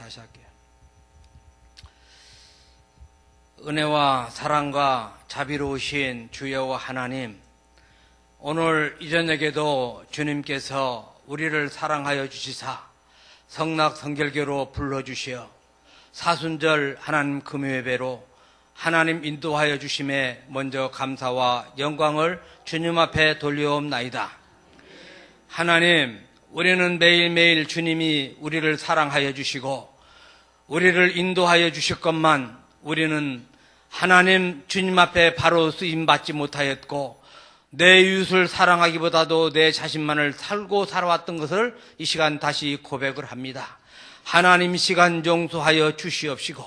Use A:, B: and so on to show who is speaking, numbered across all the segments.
A: 다시 할게요. 은혜와 사랑과 자비로우신 주여와 하나님, 오늘 이 저녁에도 주님께서 우리를 사랑하여 주시사 성낙 성결교로 불러주시어 사순절 하나님 금요예배로 하나님 인도하여 주심에 먼저 감사와 영광을 주님 앞에 돌려옵나이다. 하나님, 우리는 매일매일 주님이 우리를 사랑하여 주시고 우리를 인도하여 주실 것만 우리는 하나님 주님 앞에 바로 쓰임받지 못하였고 내 이웃을 사랑하기보다도 내 자신만을 살고 살아왔던 것을 이 시간 다시 고백을 합니다. 하나님 시간 용서하여 주시옵시고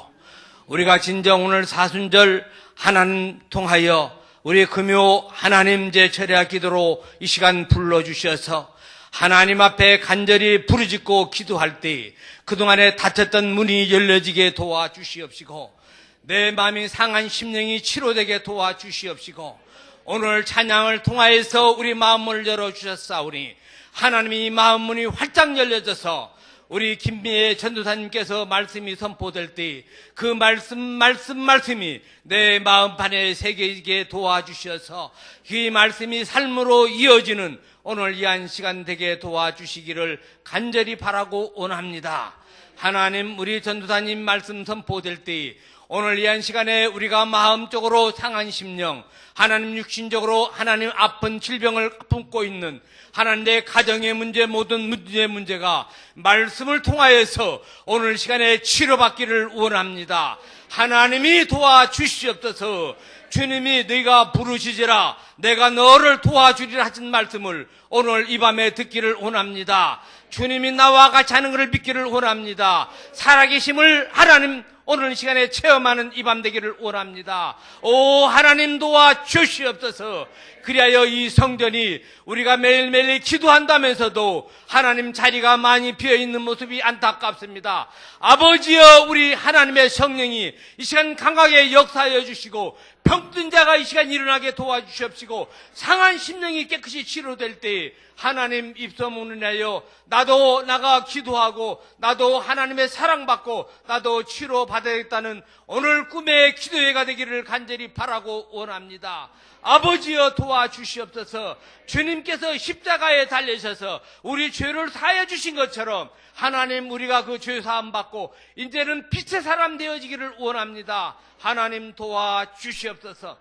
A: 우리가 진정 오늘 사순절 하나님 통하여 우리 금요 하나님 제철야 기도로 이 시간 불러주셔서 하나님 앞에 간절히 부르짖고 기도할 때 그동안에 닫혔던 문이 열려지게 도와주시옵시고 내 마음이 상한 심령이 치료되게 도와주시옵시고 오늘 찬양을 통하여서 우리 마음을 열어주셨사오니 하나님이 이 마음 문이 활짝 열려져서 우리 김미애 전도사님께서 말씀이 선포될 때 그 말씀이 내 마음판에 새기게 도와주셔서 이 말씀이 삶으로 이어지는 오늘 이한 시간 되게 도와주시기를 간절히 바라고 원합니다. 하나님, 우리 전도사님 말씀 선포될 때 오늘 이한 시간에 우리가 마음적으로 상한 심령, 하나님 육신적으로 하나님 아픈 질병을 품고 있는 하나님 내 가정의 문제, 모든 문제가 말씀을 통하여서 오늘 시간에 치료받기를 원합니다. 하나님이 도와주시옵소서. 주님이 너희가 부르시지라 내가 너를 도와주리라 하신 말씀을 오늘 이 밤에 듣기를 원합니다. 주님이 나와 같이 하는 것을 믿기를 원합니다. 살아계심을 하나님 오늘 시간에 체험하는 이 밤 되기를 원합니다. 오 하나님 도와주시옵소서. 그리하여 이 성전이 우리가 매일매일 기도한다면서도 하나님 자리가 많이 비어있는 모습이 안타깝습니다. 아버지여, 우리 하나님의 성령이 이 시간 강하게 역사하여 주시고 병든 자가 이 시간 일어나게 도와주시옵시고 상한 심령이 깨끗이 치료될 때 하나님 입소문을 하여 나도 나가 기도하고 나도 하나님의 사랑받고 나도 치료받아야겠다는 오늘 꿈의 기도회가 되기를 간절히 바라고 원합니다. 아버지여 도와주시옵소서. 주님께서 십자가에 달리셔서 우리 죄를 사하여 주신 것처럼 하나님 우리가 그 죄 사함 받고 이제는 빛의 사람 되어지기를 원합니다. 하나님 도와주시옵소서.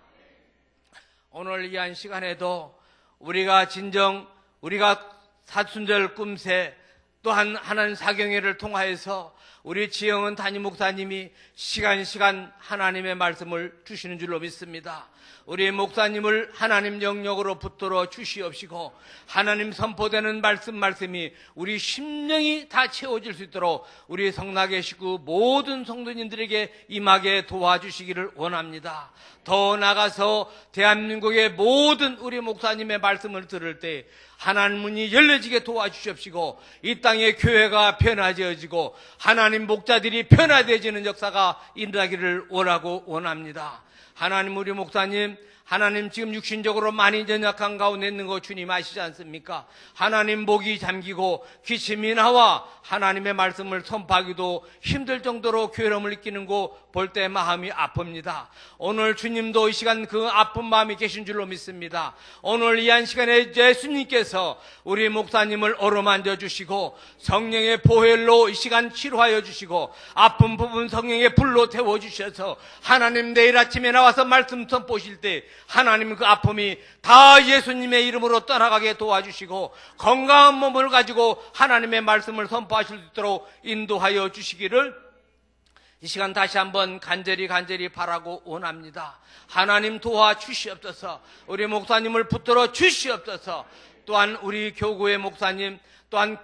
A: 오늘 이 한 시간에도 우리가 사순절 꿈새 또한 하나님 사경회를 통하여서 우리 지영은 담임 목사님이 시간 하나님의 말씀을 주시는 줄로 믿습니다. 우리 목사님을 하나님 영역으로 붙들어 주시옵시고 하나님 선포되는 말씀이 우리 심령이 다 채워질 수 있도록 우리 성낙의 식구 모든 성도님들에게 임하게 도와주시기를 원합니다. 더 나아가서 대한민국의 모든 우리 목사님의 말씀을 들을 때 하나님 문이 열려지게 도와주시옵시고 이 땅의 교회가 변화되어지고 하나님 목자들이 변화되어지는 역사가 일어나기를 원합니다. 하나님 우리 목사님 하나님 지금 육신적으로 많이 연약한 가운데 있는 거 주님 아시지 않습니까? 하나님 목이 잠기고 기침이 나와 하나님의 말씀을 선포하기도 힘들 정도로 괴로움을 느끼는 거 볼 때 마음이 아픕니다. 오늘 주님도 이 시간 그 아픈 마음이 계신 줄로 믿습니다. 오늘 이 한 시간에 예수님께서 우리 목사님을 어루만져 주시고 성령의 보혈로 이 시간 치료하여 주시고 아픈 부분 성령의 불로 태워 주셔서 하나님 내일 아침에 나와서 말씀 선포하실 때 하나님 그 아픔이 다 예수님의 이름으로 떠나가게 도와주시고 건강한 몸을 가지고 하나님의 말씀을 선포하실 수 있도록 인도하여 주시기를 이 시간 다시 한번 간절히 바라고 원합니다. 하나님 도와주시옵소서. 우리 목사님을 붙들어 주시옵소서. 또한 우리 교구의 목사님 또한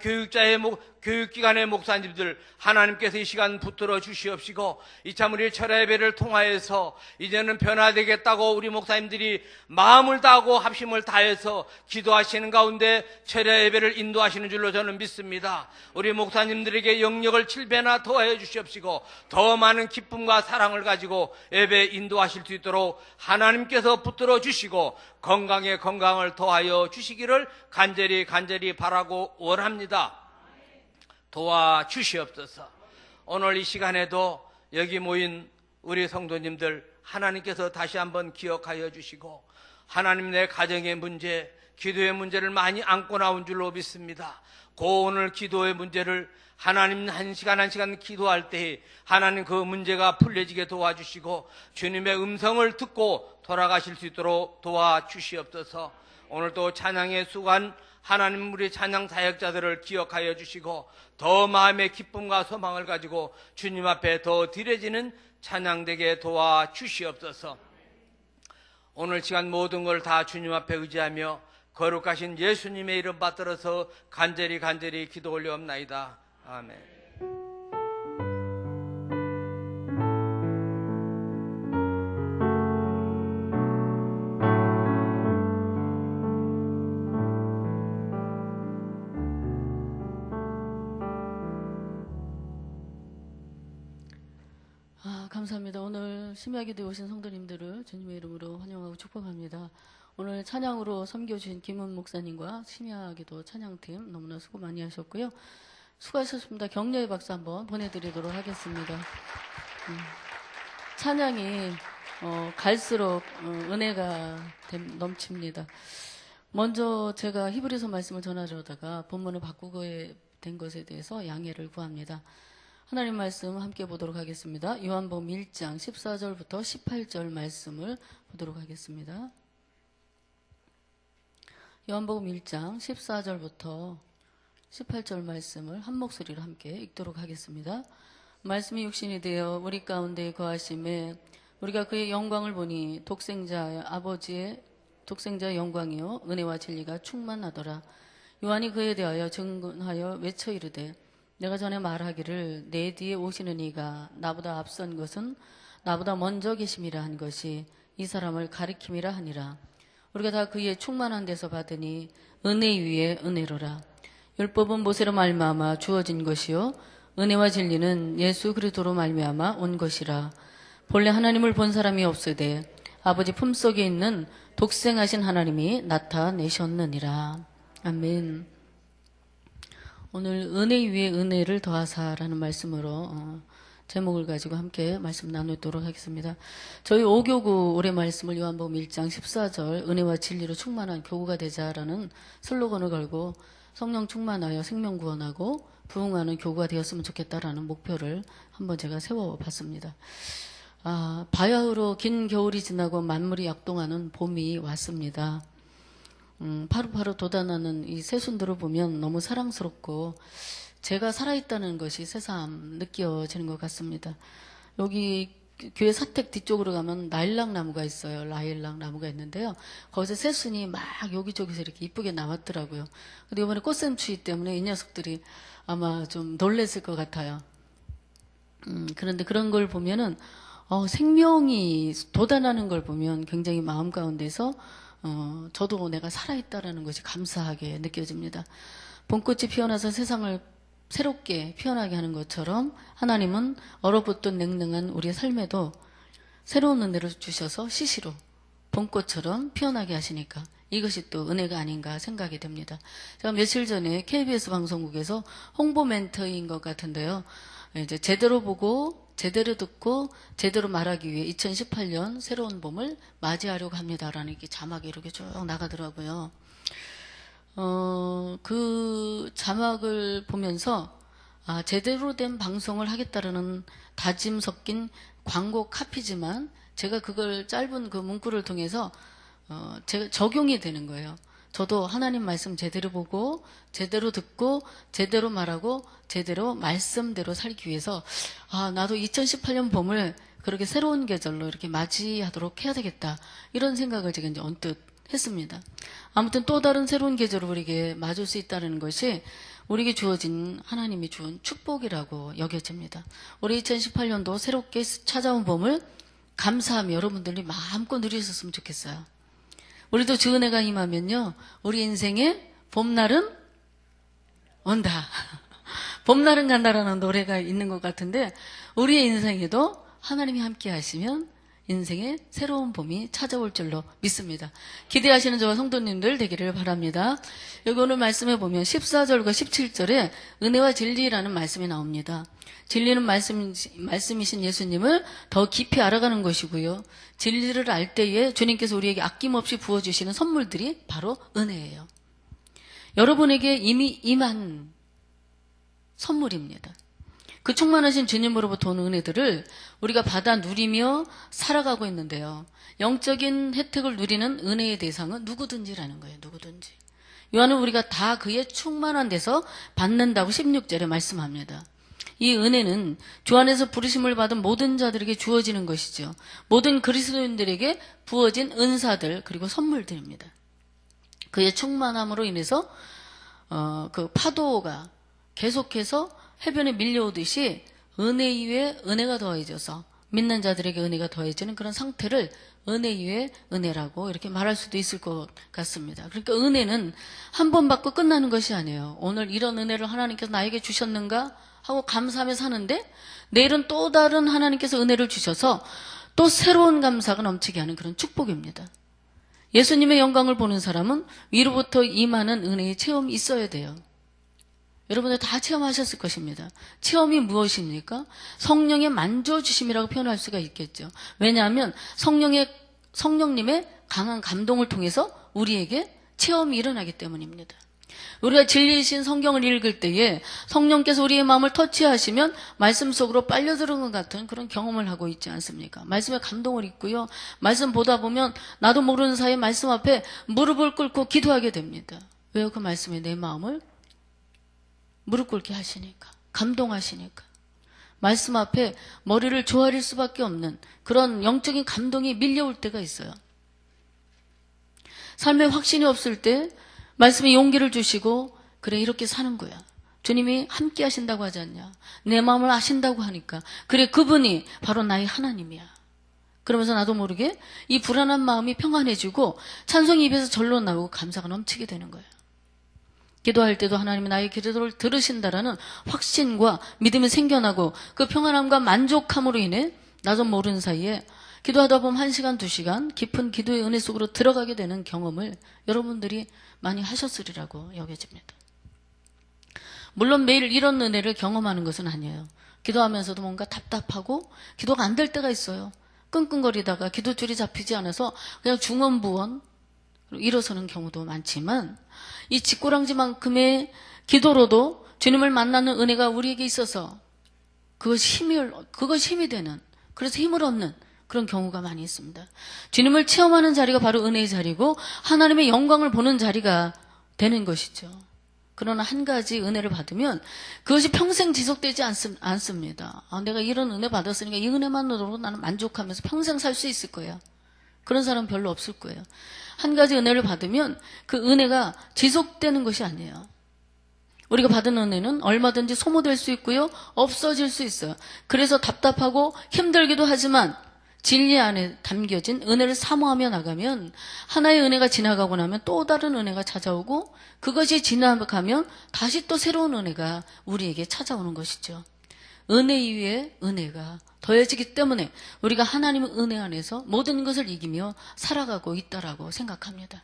A: 교육기관의 목사님들 하나님께서 이 시간 붙들어 주시옵시고 이참 우리 철야 예배를 통하여서 이제는 변화되겠다고 우리 목사님들이 마음을 다하고 합심을 다해서 기도하시는 가운데 철야 예배를 인도하시는 줄로 저는 믿습니다. 우리 목사님들에게 영역을 7배나 더하여 주시옵시고 더 많은 기쁨과 사랑을 가지고 예배 인도하실 수 있도록 하나님께서 붙들어 주시고 건강에 건강을 더하여 주시기를 간절히 바라고 원합니다. 도와주시옵소서. 오늘 이 시간에도 여기 모인 우리 성도님들 하나님께서 다시 한번 기억하여 주시고 하나님 내 가정의 문제, 기도의 문제를 많이 안고 나온 줄로 믿습니다. 오늘 기도의 문제를 하나님 한 시간 기도할 때 하나님 그 문제가 풀려지게 도와주시고 주님의 음성을 듣고 돌아가실 수 있도록 도와주시옵소서. 오늘도 찬양의 수간 하나님 우리 찬양 사역자들을 기억하여 주시고 더 마음의 기쁨과 소망을 가지고 주님 앞에 더 드려지는 찬양되게 도와주시옵소서. 오늘 시간 모든 걸 다 주님 앞에 의지하며 거룩하신 예수님의 이름 받들어서 간절히 기도 올려옵나이다. 아멘.
B: 감사합니다. 오늘 심야기도에 오신 성도님들을 주님의 이름으로 환영하고 축복합니다. 오늘 찬양으로 섬겨주신 김은 목사님과 심야기도 찬양팀 너무나 수고 많이 하셨고요. 수고하셨습니다. 격려의 박수 한번 보내드리도록 하겠습니다. 찬양이 갈수록 은혜가 넘칩니다. 먼저 제가 히브리서 말씀을 전하려다가 본문을 바꾸고 된 것에 대해서 양해를 구합니다. 하나님 말씀 함께 보도록 하겠습니다. 요한복음 1장 14절부터 18절 말씀을 보도록 하겠습니다. 요한복음 1장 14절부터 18절 말씀을 한 목소리로 함께 읽도록 하겠습니다. 말씀이 육신이 되어 우리 가운데 거하심에 우리가 그의 영광을 보니 독생자의 아버지의 독생자의 영광이요 은혜와 진리가 충만하더라. 요한이 그에 대하여 증언하여 외쳐 이르되 내가 전에 말하기를 내 뒤에 오시는 이가 나보다 앞선 것은 나보다 먼저 계심이라 한 것이 이 사람을 가리킴이라 하니라. 우리가 다 그의 충만한 데서 받으니 은혜 위에 은혜로라. 율법은 모세로 말미암아 주어진 것이요 은혜와 진리는 예수 그리스도로 말미암아 온 것이라. 본래 하나님을 본 사람이 없으되 아버지 품속에 있는 독생하신 하나님이 나타내셨느니라. 아멘. 오늘 은혜 위에 은혜를 더하사라는 말씀으로 제목을 가지고 함께 말씀 나누도록 하겠습니다. 저희 5교구 올해 말씀을 요한복음 1장 14절 은혜와 진리로 충만한 교구가 되자라는 슬로건을 걸고 성령 충만하여 생명 구원하고 부흥하는 교구가 되었으면 좋겠다라는 목표를 한번 제가 세워봤습니다. 바야흐로 긴 겨울이 지나고 만물이 약동하는 봄이 왔습니다. 파릇파릇 돋아나는 이 새순들을 보면 너무 사랑스럽고 제가 살아있다는 것이 새삼 느껴지는 것 같습니다. 여기 교회 사택 뒤쪽으로 가면 라일락 나무가 있어요. 라일락 나무가 있는데요. 거기서 새순이 막 여기저기서 이렇게 이쁘게 나왔더라고요. 근데 이번에 꽃샘추위 때문에 이 녀석들이 아마 좀 놀랬을 것 같아요. 그런데 그런 걸 보면은 생명이 돋아나는 걸 보면 굉장히 마음 가운데서 저도 내가 살아있다라는 것이 감사하게 느껴집니다. 봄꽃이 피어나서 세상을 새롭게 피어나게 하는 것처럼 하나님은 얼어붙던 냉랭한 우리의 삶에도 새로운 은혜를 주셔서 시시로 봄꽃처럼 피어나게 하시니까 이것이 또 은혜가 아닌가 생각이 됩니다. 제가 며칠 전에 KBS 방송국에서 홍보 멘트인 것 같은데요. 이제 제대로 보고 제대로 듣고 제대로 말하기 위해 2018년 새로운 봄을 맞이하려고 합니다라는 이렇게 자막이 이렇게 쭉 나가더라고요. 그 자막을 보면서 제대로 된 방송을 하겠다라는 다짐 섞인 광고 카피지만 제가 그걸 짧은 그 문구를 통해서 제가 적용이 되는 거예요. 저도 하나님 말씀 제대로 보고 제대로 듣고 제대로 말하고 제대로 말씀대로 살기 위해서 나도 2018년 봄을 그렇게 새로운 계절로 이렇게 맞이하도록 해야 되겠다 이런 생각을 제가 이제 언뜻 했습니다. 아무튼 또 다른 새로운 계절을 우리에게 맞을 수 있다는 것이 우리에게 주어진 하나님이 주은 축복이라고 여겨집니다. 우리 2018년도 새롭게 찾아온 봄을 감사하며 여러분들이 마음껏 누리셨으면 좋겠어요. 우리도 주 은혜가 임하면요 우리 인생에 봄날은 온다. 봄날은 간다라는 노래가 있는 것 같은데 우리의 인생에도 하나님이 함께 하시면 인생의 새로운 봄이 찾아올 줄로 믿습니다. 기대하시는 저와 성도님들 되기를 바랍니다. 여기 오늘 말씀에 보면 14절과 17절에 은혜와 진리라는 말씀이 나옵니다. 진리는 말씀이신 예수님을 더 깊이 알아가는 것이고요. 진리를 알 때에 주님께서 우리에게 아낌없이 부어주시는 선물들이 바로 은혜예요. 여러분에게 이미 임한 선물입니다. 그 충만하신 주님으로부터 온 은혜들을 우리가 받아 누리며 살아가고 있는데요. 영적인 혜택을 누리는 은혜의 대상은 누구든지라는 거예요. 누구든지. 요한은 우리가 다 그의 충만한 데서 받는다고 16절에 말씀합니다. 이 은혜는 주 안에서 부르심을 받은 모든 자들에게 주어지는 것이죠. 모든 그리스도인들에게 부어진 은사들 그리고 선물들입니다. 그의 충만함으로 인해서 그 파도가 계속해서 해변에 밀려오듯이 은혜 위에 은혜가 더해져서 믿는 자들에게 은혜가 더해지는 그런 상태를 은혜 위에 은혜라고 이렇게 말할 수도 있을 것 같습니다. 그러니까 은혜는 한 번 받고 끝나는 것이 아니에요. 오늘 이런 은혜를 하나님께서 나에게 주셨는가 하고 감사하며 사는데 내일은 또 다른 하나님께서 은혜를 주셔서 또 새로운 감사가 넘치게 하는 그런 축복입니다. 예수님의 영광을 보는 사람은 위로부터 임하는 은혜의 체험이 있어야 돼요. 여러분들 다 체험하셨을 것입니다. 체험이 무엇입니까? 성령의 만져주심이라고 표현할 수가 있겠죠. 왜냐하면 성령님의 강한 감동을 통해서 우리에게 체험이 일어나기 때문입니다. 우리가 진리이신 성경을 읽을 때에 성령께서 우리의 마음을 터치하시면 말씀 속으로 빨려들은 것 같은 그런 경험을 하고 있지 않습니까? 말씀에 감동을 입고요. 말씀 보다 보면 나도 모르는 사이에 말씀 앞에 무릎을 꿇고 기도하게 됩니다. 왜요? 그 말씀에 내 마음을 무릎 꿇게 하시니까, 감동하시니까. 말씀 앞에 머리를 조아릴 수밖에 없는 그런 영적인 감동이 밀려올 때가 있어요. 삶에 확신이 없을 때 말씀에 용기를 주시고 그래 이렇게 사는 거야. 주님이 함께 하신다고 하지 않냐. 내 마음을 아신다고 하니까 그래 그분이 바로 나의 하나님이야. 그러면서 나도 모르게 이 불안한 마음이 평안해지고 찬송이 입에서 절로 나오고 감사가 넘치게 되는 거예요. 기도할 때도 하나님이 나의 기도를 들으신다라는 확신과 믿음이 생겨나고 그 평안함과 만족함으로 인해 나도 모르는 사이에 기도하다 보면 1시간, 2시간 깊은 기도의 은혜 속으로 들어가게 되는 경험을 여러분들이 많이 하셨으리라고 여겨집니다. 물론 매일 이런 은혜를 경험하는 것은 아니에요. 기도하면서도 뭔가 답답하고 기도가 안 될 때가 있어요. 끙끙거리다가 기도줄이 잡히지 않아서 그냥 중언부언 일어서는 경우도 많지만 이 집고랑지만큼의 기도로도 주님을 만나는 은혜가 우리에게 있어서 그것이 힘이 되는, 그래서 힘을 얻는 그런 경우가 많이 있습니다. 주님을 체험하는 자리가 바로 은혜의 자리고 하나님의 영광을 보는 자리가 되는 것이죠. 그러나 한 가지 은혜를 받으면 그것이 평생 지속되지 않습니다. 내가 이런 은혜 받았으니까 이 은혜만으로도 나는 만족하면서 평생 살 수 있을 거야. 그런 사람 별로 없을 거예요. 한 가지 은혜를 받으면 그 은혜가 지속되는 것이 아니에요. 우리가 받은 은혜는 얼마든지 소모될 수 있고요. 없어질 수 있어요. 그래서 답답하고 힘들기도 하지만 진리 안에 담겨진 은혜를 사모하며 나가면 하나의 은혜가 지나가고 나면 또 다른 은혜가 찾아오고 그것이 지나가면 다시 또 새로운 은혜가 우리에게 찾아오는 것이죠. 은혜 위에 은혜가 더해지기 때문에 우리가 하나님의 은혜 안에서 모든 것을 이기며 살아가고 있다라고 생각합니다.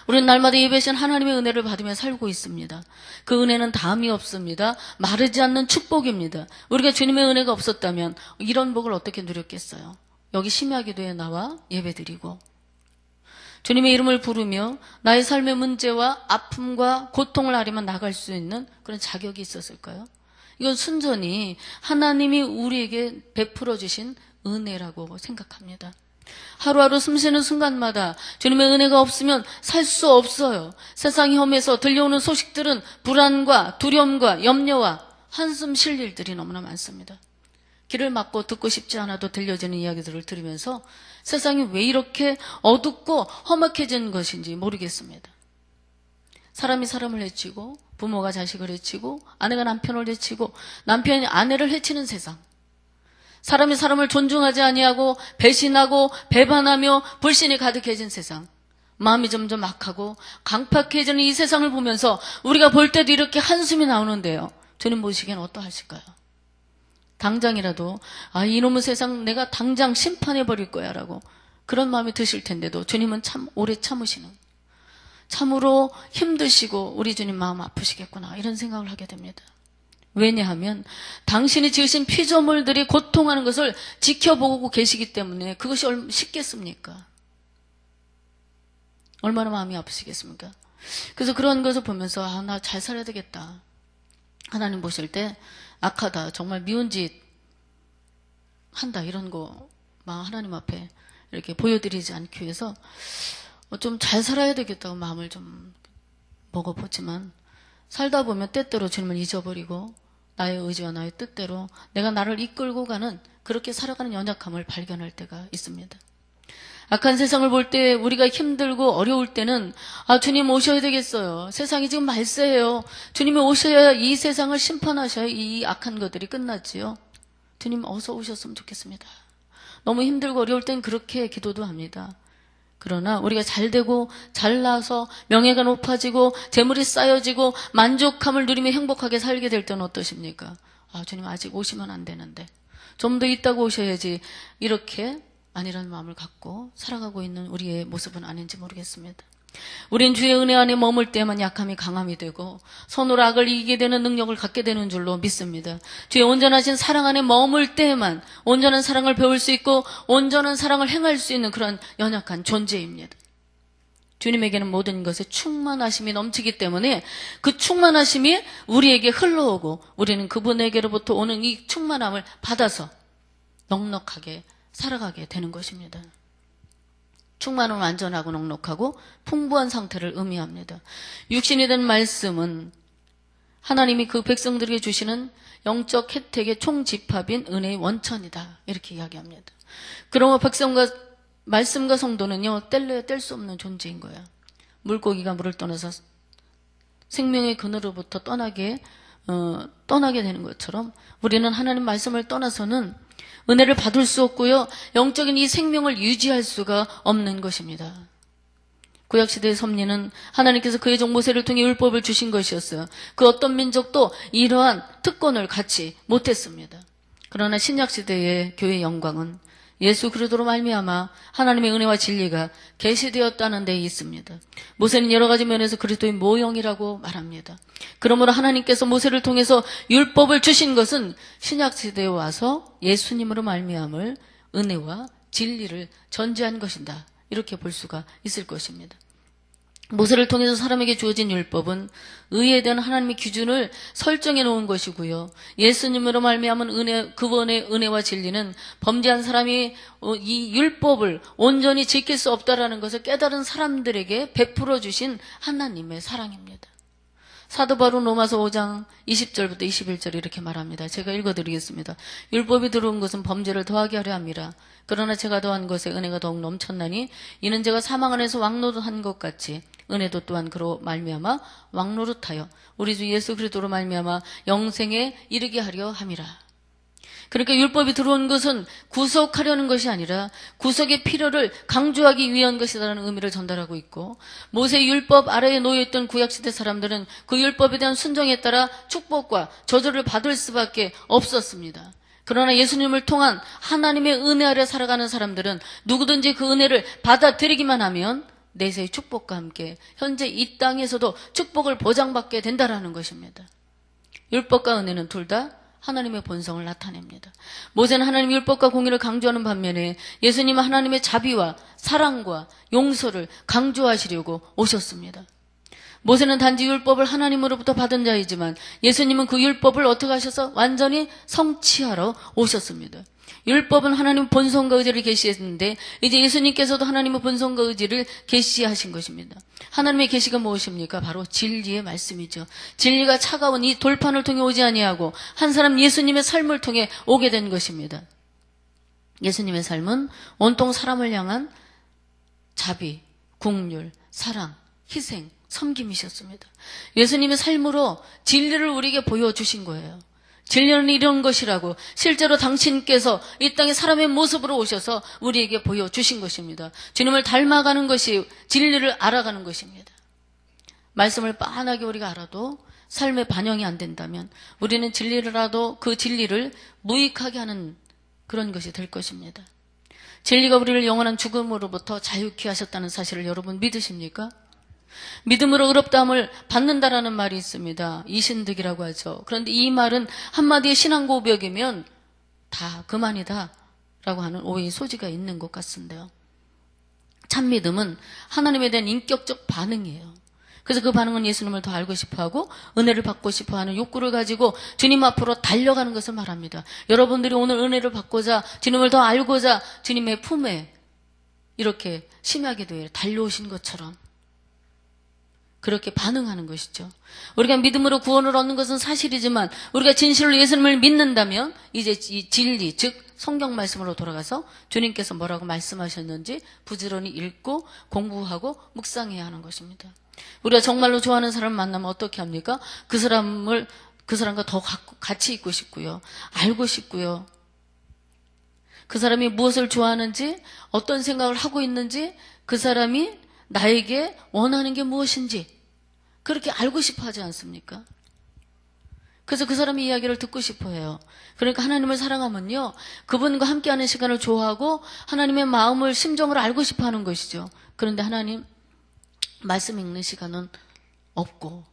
B: 우리는 날마다 예배신 하나님의 은혜를 받으며 살고 있습니다. 그 은혜는 다음이 없습니다. 마르지 않는 축복입니다. 우리가 주님의 은혜가 없었다면 이런 복을 어떻게 누렸겠어요? 여기 심야기도에 나와 예배드리고 주님의 이름을 부르며 나의 삶의 문제와 아픔과 고통을 앓으며 나갈 수 있는 그런 자격이 있었을까요? 이건 순전히 하나님이 우리에게 베풀어 주신 은혜라고 생각합니다. 하루하루 숨쉬는 순간마다 주님의 은혜가 없으면 살 수 없어요. 세상이 험해서 들려오는 소식들은 불안과 두려움과 염려와 한숨 쉴 일들이 너무나 많습니다. 귀를 막고 듣고 싶지 않아도 들려지는 이야기들을 들으면서 세상이 왜 이렇게 어둡고 험악해진 것인지 모르겠습니다. 사람이 사람을 해치고 부모가 자식을 해치고 아내가 남편을 해치고 남편이 아내를 해치는 세상. 사람이 사람을 존중하지 아니하고 배신하고 배반하며 불신이 가득해진 세상. 마음이 점점 악하고 강팍해지는 이 세상을 보면서 우리가 볼 때도 이렇게 한숨이 나오는데요. 주님 보시기엔 어떠하실까요? 당장이라도 이놈의 세상 내가 당장 심판해버릴 거야 라고 그런 마음이 드실 텐데도 주님은 참 오래 참으시는, 참으로 힘드시고 우리 주님 마음 아프시겠구나 이런 생각을 하게 됩니다. 왜냐하면 당신이 지으신 피조물들이 고통하는 것을 지켜보고 계시기 때문에 그것이 쉽겠습니까? 얼마나 마음이 아프시겠습니까? 그래서 그런 것을 보면서 나 잘 살아야 되겠다. 하나님 보실 때 악하다, 정말 미운 짓 한다 이런 거 막 하나님 앞에 이렇게 보여드리지 않기 위해서 좀 잘 살아야 되겠다고 마음을 좀 먹어보지만 살다 보면 때때로 주님을 잊어버리고 나의 의지와 나의 뜻대로 내가 나를 이끌고 가는 그렇게 살아가는 연약함을 발견할 때가 있습니다. 악한 세상을 볼 때 우리가 힘들고 어려울 때는 주님 오셔야 되겠어요. 세상이 지금 말세예요. 주님이 오셔야 이 세상을 심판하셔야 이 악한 것들이 끝났지요. 주님 어서 오셨으면 좋겠습니다. 너무 힘들고 어려울 땐 그렇게 기도도 합니다. 그러나 우리가 잘 되고 잘나서 명예가 높아지고 재물이 쌓여지고 만족함을 누리며 행복하게 살게 될 때는 어떠십니까? 주님 아직 오시면 안 되는데 좀 더 있다가 오셔야지, 이렇게 아니라는 마음을 갖고 살아가고 있는 우리의 모습은 아닌지 모르겠습니다. 우린 주의 은혜 안에 머물 때만 약함이 강함이 되고 선으로 악을 이기게 되는 능력을 갖게 되는 줄로 믿습니다. 주의 온전하신 사랑 안에 머물 때만 온전한 사랑을 배울 수 있고 온전한 사랑을 행할 수 있는 그런 연약한 존재입니다. 주님에게는 모든 것에 충만하심이 넘치기 때문에 그 충만하심이 우리에게 흘러오고 우리는 그분에게로부터 오는 이 충만함을 받아서 넉넉하게 살아가게 되는 것입니다. 충만은 완전하고 넉넉하고 풍부한 상태를 의미합니다. 육신이 된 말씀은 하나님이 그 백성들에게 주시는 영적 혜택의 총집합인 은혜의 원천이다 이렇게 이야기합니다. 그러므로 백성과 말씀과 성도는요 뗄래야 뗄 수 없는 존재인 거예요. 물고기가 물을 떠나서 생명의 근으로부터 떠나게 되는 것처럼 우리는 하나님 말씀을 떠나서는 은혜를 받을 수 없고요. 영적인 이 생명을 유지할 수가 없는 것입니다. 구약시대의 섭리는 하나님께서 그의 종 모세를 통해 율법을 주신 것이었어요. 그 어떤 민족도 이러한 특권을 갖지 못했습니다. 그러나 신약시대의 교회의 영광은 예수 그리스도로 말미암아 하나님의 은혜와 진리가 계시되었다는 데 있습니다. 모세는 여러 가지 면에서 그리스도의 모형이라고 말합니다. 그러므로 하나님께서 모세를 통해서 율법을 주신 것은 신약시대에 와서 예수님으로 말미암을 은혜와 진리를 전제한 것이다. 이렇게 볼 수가 있을 것입니다. 모세를 통해서 사람에게 주어진 율법은 의에 대한 하나님의 기준을 설정해 놓은 것이고요. 예수님으로 말미암은 그분의 은혜와 진리는 범죄한 사람이 이 율법을 온전히 지킬 수 없다라는 것을 깨달은 사람들에게 베풀어 주신 하나님의 사랑입니다. 사도 바울 로마서 5장 20절부터 21절 이렇게 말합니다. 제가 읽어드리겠습니다. 율법이 들어온 것은 범죄를 더하게 하려 함이라. 그러나 제가 더한 것에 은혜가 더욱 넘쳤나니 이는 제가 사망 안에서 왕노릇한 것 같이 은혜도 또한 그로 말미암아 왕노릇하여 우리 주 예수 그리스도로 말미암아 영생에 이르게 하려 함이라. 그러니까 율법이 들어온 것은 구속하려는 것이 아니라 구속의 필요를 강조하기 위한 것이라는 의미를 전달하고 있고, 모세의 율법 아래에 놓여있던 구약시대 사람들은 그 율법에 대한 순종에 따라 축복과 저주를 받을 수밖에 없었습니다. 그러나 예수님을 통한 하나님의 은혜 아래 살아가는 사람들은 누구든지 그 은혜를 받아들이기만 하면 내세의 축복과 함께 현재 이 땅에서도 축복을 보장받게 된다는 것입니다. 율법과 은혜는 둘 다 하나님의 본성을 나타냅니다. 모세는 하나님 율법과 공의를 강조하는 반면에 예수님은 하나님의 자비와 사랑과 용서를 강조하시려고 오셨습니다. 모세는 단지 율법을 하나님으로부터 받은 자이지만 예수님은 그 율법을 어떻게 하셔서 완전히 성취하러 오셨습니다. 율법은 하나님 본성과 의지를 계시했는데 이제 예수님께서도 하나님의 본성과 의지를 계시하신 것입니다. 하나님의 계시가 무엇입니까? 바로 진리의 말씀이죠. 진리가 차가운 이 돌판을 통해 오지 아니하고 한 사람 예수님의 삶을 통해 오게 된 것입니다. 예수님의 삶은 온통 사람을 향한 자비, 긍휼, 사랑, 희생, 섬김이셨습니다. 예수님의 삶으로 진리를 우리에게 보여주신 거예요. 진리는 이런 것이라고 실제로 당신께서 이 땅에 사람의 모습으로 오셔서 우리에게 보여주신 것입니다. 주님을 닮아가는 것이 진리를 알아가는 것입니다. 말씀을 빤하게 우리가 알아도 삶에 반영이 안 된다면 우리는 진리라도 그 진리를 무익하게 하는 그런 것이 될 것입니다. 진리가 우리를 영원한 죽음으로부터 자유케 하셨다는 사실을 여러분 믿으십니까? 믿음으로 의롭다함을 받는다라는 말이 있습니다. 이신득이라고 하죠. 그런데 이 말은 한마디의 신앙 고백이면 다 그만이다 라고 하는 오해의 소지가 있는 것 같은데요. 참 믿음은 하나님에 대한 인격적 반응이에요. 그래서 그 반응은 예수님을 더 알고 싶어하고 은혜를 받고 싶어하는 욕구를 가지고 주님 앞으로 달려가는 것을 말합니다. 여러분들이 오늘 은혜를 받고자 주님을 더 알고자 주님의 품에 이렇게 심하게 달려오신 것처럼 그렇게 반응하는 것이죠. 우리가 믿음으로 구원을 얻는 것은 사실이지만 우리가 진실로 예수님을 믿는다면 이제 이 진리, 즉 성경 말씀으로 돌아가서 주님께서 뭐라고 말씀하셨는지 부지런히 읽고 공부하고 묵상해야 하는 것입니다. 우리가 정말로 좋아하는 사람을 만나면 어떻게 합니까? 그 사람과 더 같이 있고 싶고요. 알고 싶고요. 그 사람이 무엇을 좋아하는지, 어떤 생각을 하고 있는지, 그 사람이 나에게 원하는 게 무엇인지 그렇게 알고 싶어 하지 않습니까? 그래서 그 사람의 이야기를 듣고 싶어 해요. 그러니까 하나님을 사랑하면요, 그분과 함께하는 시간을 좋아하고 하나님의 마음을, 심정을 알고 싶어 하는 것이죠. 그런데 하나님 말씀 읽는 시간은 없고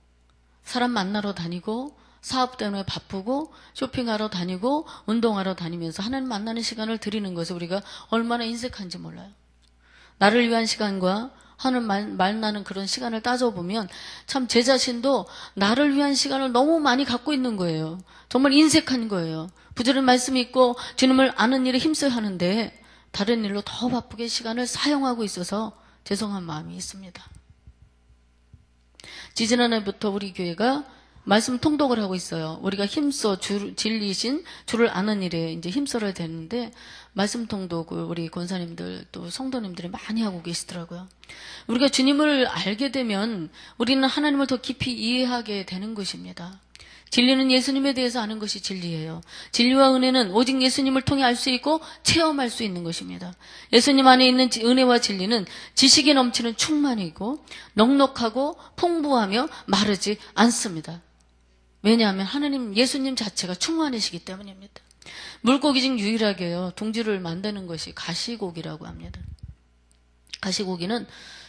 B: 사람 만나러 다니고 사업 때문에 바쁘고 쇼핑하러 다니고 운동하러 다니면서 하나님 만나는 시간을 드리는 것을 우리가 얼마나 인색한지 몰라요. 나를 위한 시간과 하는 만나는 그런 시간을 따져보면 참 제 자신도 나를 위한 시간을 너무 많이 갖고 있는 거예요. 정말 인색한 거예요. 부지런히 말씀 읽고 주님을 아는 일에 힘써야 하는데 다른 일로 더 바쁘게 시간을 사용하고 있어서 죄송한 마음이 있습니다. 지지난해부터 우리 교회가 말씀 통독을 하고 있어요. 우리가 힘써 진리신 주를 아는 일에 이제 힘써야 되는데 말씀 통독을 우리 권사님들 또 성도님들이 많이 하고 계시더라고요. 우리가 주님을 알게 되면 우리는 하나님을 더 깊이 이해하게 되는 것입니다. 진리는 예수님에 대해서 아는 것이 진리예요. 진리와 은혜는 오직 예수님을 통해 알 수 있고 체험할 수 있는 것입니다. 예수님 안에 있는 은혜와 진리는 지식이 넘치는 충만이고 넉넉하고 풍부하며 마르지 않습니다. 왜냐하면 하나님, 예수님 자체가 충만이시기 때문입니다. 물고기 중 유일하게요, 둥지를 만드는 것이 가시고기라고 합니다. 가시고기는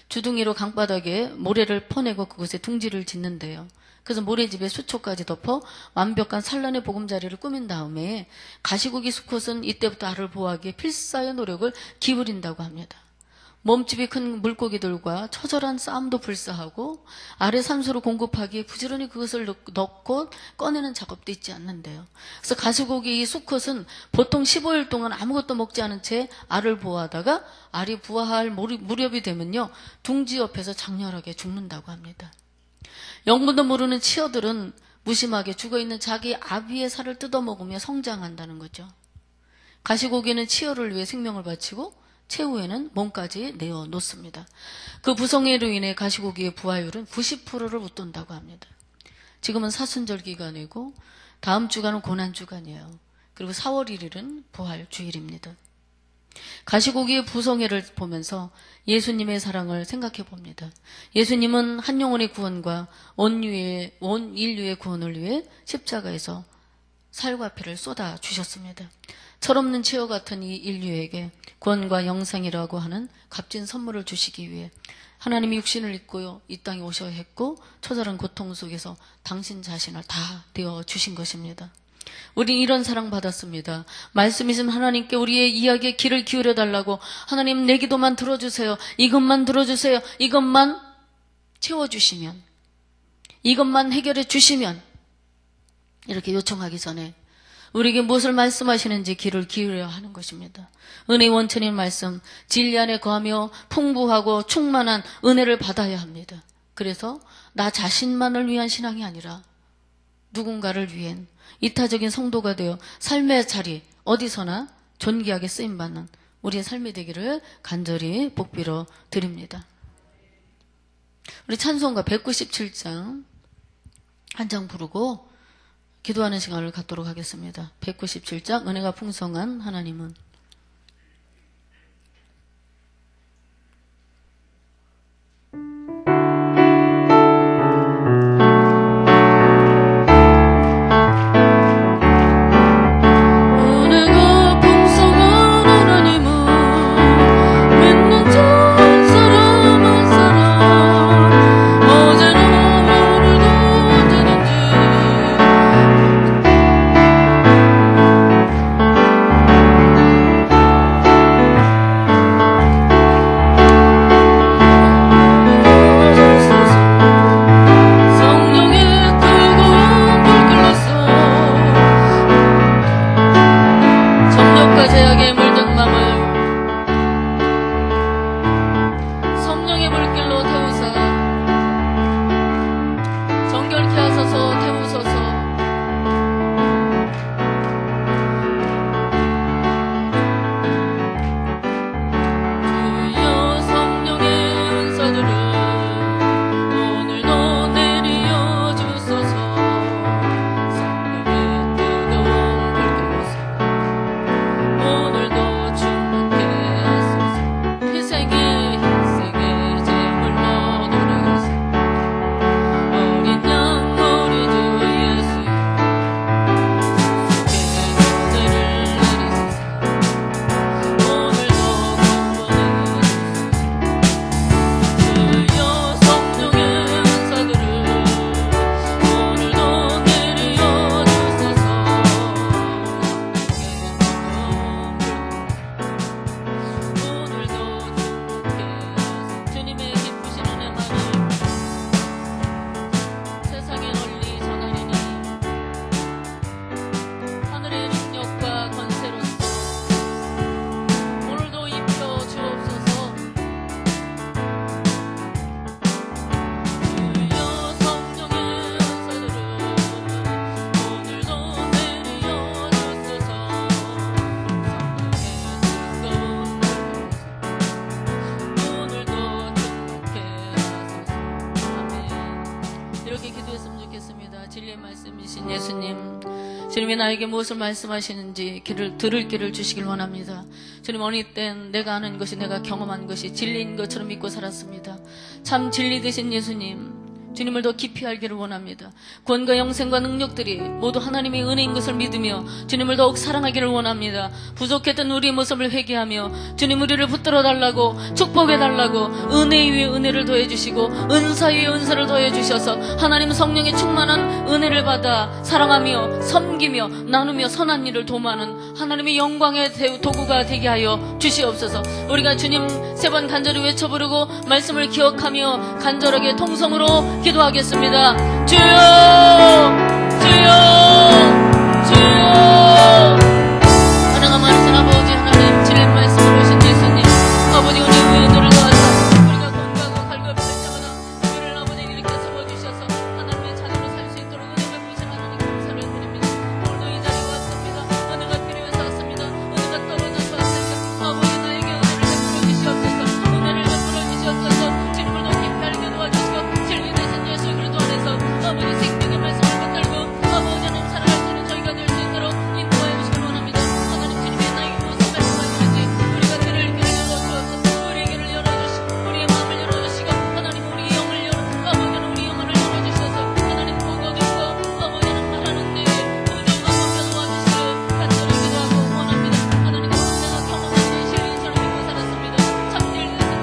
B: 주둥이로 강바닥에 모래를 퍼내고 그곳에 둥지를 짓는데요. 그래서 모래집에 수초까지 덮어 완벽한 산란의 보금자리를 꾸민 다음에 가시고기 수컷은 이때부터 알을 보호하기에 필사의 노력을 기울인다고 합니다. 몸집이 큰 물고기들과 처절한 싸움도 불사하고 알의 산소를 공급하기에 부지런히 그것을 넣고 꺼내는 작업도 있지 않는데요. 그래서 가시고기 이 수컷은 보통 15일 동안 아무것도 먹지 않은 채 알을 보호하다가 알이 부화할 무렵이 되면요, 둥지 옆에서 장렬하게 죽는다고 합니다. 영문도 모르는 치어들은 무심하게 죽어있는 자기 아비의 살을 뜯어먹으며 성장한다는 거죠. 가시고기는 치어를 위해 생명을 바치고 최후에는 몸까지 내어놓습니다. 그 부성애로 인해 가시고기의 부화율은 90%를 웃돈다고 합니다. 지금은 사순절 기간이고 다음 주간은 고난주간이에요. 그리고 4월 1일은 부활주일입니다. 가시고기의 부성애를 보면서 예수님의 사랑을 생각해 봅니다. 예수님은 한 영혼의 구원과 온 인류의 구원을 위해 십자가에서 살과 피를 쏟아 주셨습니다. 철없는 치어 같은 이 인류에게 구원과 영생이라고 하는 값진 선물을 주시기 위해 하나님이 육신을 입고요, 이 땅에 오셔야 했고 처절한 고통 속에서 당신 자신을 다 되어 주신 것입니다. 우린 이런 사랑 받았습니다. 말씀이신 하나님께 우리의 이야기에 귀를 기울여 달라고, 하나님 내 기도만 들어주세요. 이것만 들어주세요. 이것만 채워주시면, 이것만 해결해 주시면, 이렇게 요청하기 전에 우리에게 무엇을 말씀하시는지 귀를 기울여야 하는 것입니다. 은혜의 원천인 말씀, 진리 안에 거하며 풍부하고 충만한 은혜를 받아야 합니다. 그래서 나 자신만을 위한 신앙이 아니라 누군가를 위한 이타적인 성도가 되어 삶의 자리 어디서나 존귀하게 쓰임받는 우리의 삶이 되기를 간절히 복비러 드립니다. 우리 찬송가 197장 한 장 부르고 기도하는 시간을 갖도록 하겠습니다. 197장 은혜가 풍성한 하나님은. 이렇게 기도했으면 좋겠습니다. 진리의 말씀이신 예수님, 주님이 나에게 무엇을 말씀하시는지 들을 길을 주시길 원합니다. 주님, 어느 땐 내가 아는 것이, 내가 경험한 것이 진리인 것처럼 믿고 살았습니다. 참 진리 되신 예수님, 주님을 더 깊이 알기를 원합니다. 구원과 영생과 능력들이 모두 하나님의 은혜인 것을 믿으며 주님을 더욱 사랑하기를 원합니다. 부족했던 우리의 모습을 회개하며 주님, 우리를 붙들어 달라고, 축복해 달라고, 은혜 위에 은혜를 더해 주시고 은사 위에 은사를 더해 주셔서 하나님 성령의 충만한 은혜를 받아 사랑하며 섬기며 나누며 선한 일을 도모하는 하나님의 영광의 도구가 되게 하여 주시옵소서. 우리가 주님 세 번 간절히 외쳐 부르고 말씀을 기억하며 간절하게 통성으로 기도하겠습니다. 주여, 주여, 주여. 사랑과 많으신 아버지 하나님, 진리의 말씀을 오신 예수님, 아버지 우리 위에 은혜를 더하사 우리가 돈가고 갈급할 때마다 우리를 아버지 이렇게 세워주셔서 하나님의 자녀로 살 수 있도록 은혜가 부으신 하나님 감사를 드립니다. 오늘도 이 자리에 왔습니다. 은혜가 필요해서 왔습니다. 은혜가 떨어져서 왔습니다. 아버지 나에게 은혜를 베풀어 주시옵소서. 은혜를 베풀어 주시옵소서. 주님을 더 깊이 알게 도와주시고 진리 되신 예수 그리스도 안에서 아버지 생명의 말씀을 붙들고 아버지 하나님 살아갈 수 있는 저희가 될 수 있도록 인도하여 주시길 원합니다. 하나님, 주님의 나에게 무엇을 말씀하시는지 우리가 들을 길을 열어주옵소서. 우리의 길을 열어주시고 우리의 마음을 열어주시고 하나님, 우리의 영을 아버지 하나님, 우리 영혼을 열어주셔서 하나님 보고 듣고 아버지 하나님 바라는 데에 의존과 먹여 도와주시기를 간절히 기도하고 원합니다. 하나님, 내가 경험한 시인처럼 믿고 살았습니다. 참된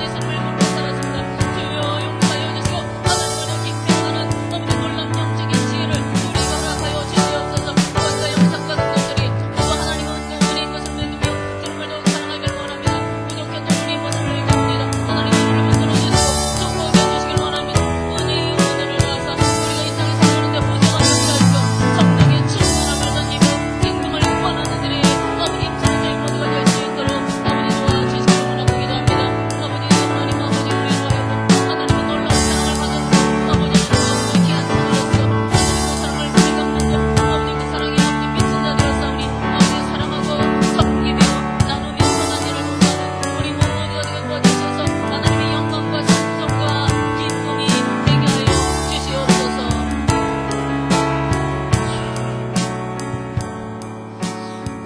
B: 예수님을 믿고 살았습니다. 주여 용서하여 주시고 하나님을 더 깊이 하는 아버지 놀라운 영적인 지혜를 우리가 허락하여 주시옵소서. 구원과 영상과 능력들이 모두 하나님의 은혜인 것을 믿으며 주님을 더욱 사랑하기를 원합니다. 부족했던 우리의 모습을 얘기합니다. 하나님, 우리를 붙들어 주시고 축복해 주시기를 원합니다. 은혜의 은혜를 나와서 우리가 이 땅에 살아가는데 보장하여 주시고 성령의 충만함을 던지고 kingdom을 구하는 이들이 아버지 임하는 저희 모두가 될 수 있도록 아버지 도와주시기를 원하고 기도합니다. 아버지 하나님, 아버지 우리를 하여금 하나님의 놀라운 사랑을 받은 아버지 하나님, 귀한 사랑으로서 하나님의 사랑을 우리가 받고 아버지 그 사랑에 아버지 빚진 자들로사오니 아버지 사랑하고 섬기며 나누며 선한 일을 도모하는 우리 모두가 되게 도와주셔서 하나님의 영광과 찬송과 기쁨이 되게 하여 주시옵소서.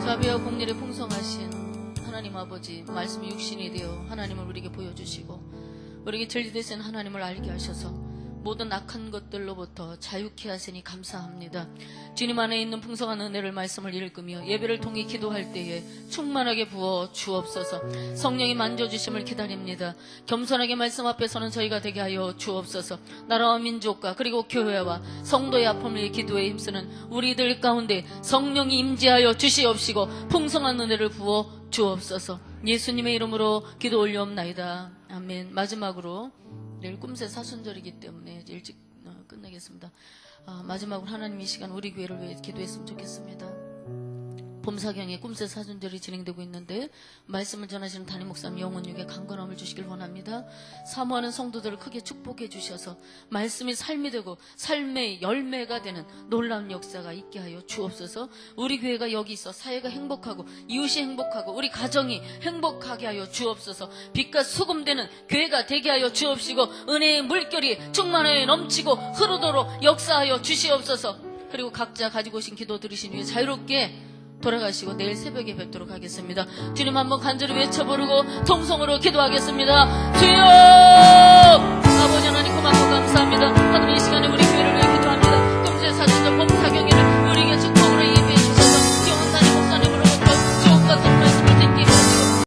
B: 자비와 공률에 풍성하신 하나님 아버지, 말씀이 육신이 되어 하나님을 우리에게 보여주시고 우리에게 진리 되신 하나님을 알게 하셔서 모든 악한 것들로부터 자유케 하시니 감사합니다. 주님 안에 있는 풍성한 은혜를 말씀을 읽으며 예배를 통해 기도할 때에 충만하게 부어 주옵소서. 성령이 만져주심을 기다립니다. 겸손하게 말씀 앞에 서는 저희가 되게 하여 주옵소서. 나라와 민족과 그리고 교회와 성도의 아픔을 위해 기도에 힘쓰는 우리들 가운데 성령이 임재하여 주시옵시고 풍성한 은혜를 부어 주옵소서. 예수님의 이름으로 기도 올려옵나이다. 아멘. 마지막으로 내일 꿈새 사순절이기 때문에 일찍 끝내겠습니다. 마지막으로 하나님 이 시간 우리 교회를 위해 기도했으면 좋겠습니다. 봄사경에 꿈새 사순절이 진행되고 있는데 말씀을 전하시는 담임 목사님 영혼육에 강건함을 주시길 원합니다. 사모하는 성도들을 크게 축복해 주셔서 말씀이 삶이 되고 삶의 열매가 되는 놀라운 역사가 있게 하여 주옵소서. 우리 교회가 여기 있어 사회가 행복하고 이웃이 행복하고 우리 가정이 행복하게 하여 주옵소서. 빛과 소금 되는 교회가 되게 하여 주옵시고 은혜의 물결이 충만하여 넘치고 흐르도록 역사하여 주시옵소서. 그리고 각자 가지고 오신 기도 들으신 후에 자유롭게 돌아가시고 내일 새벽에 뵙도록 하겠습니다. 주님 한번 간절히 외쳐 부르고 통성으로 기도하겠습니다. 주여!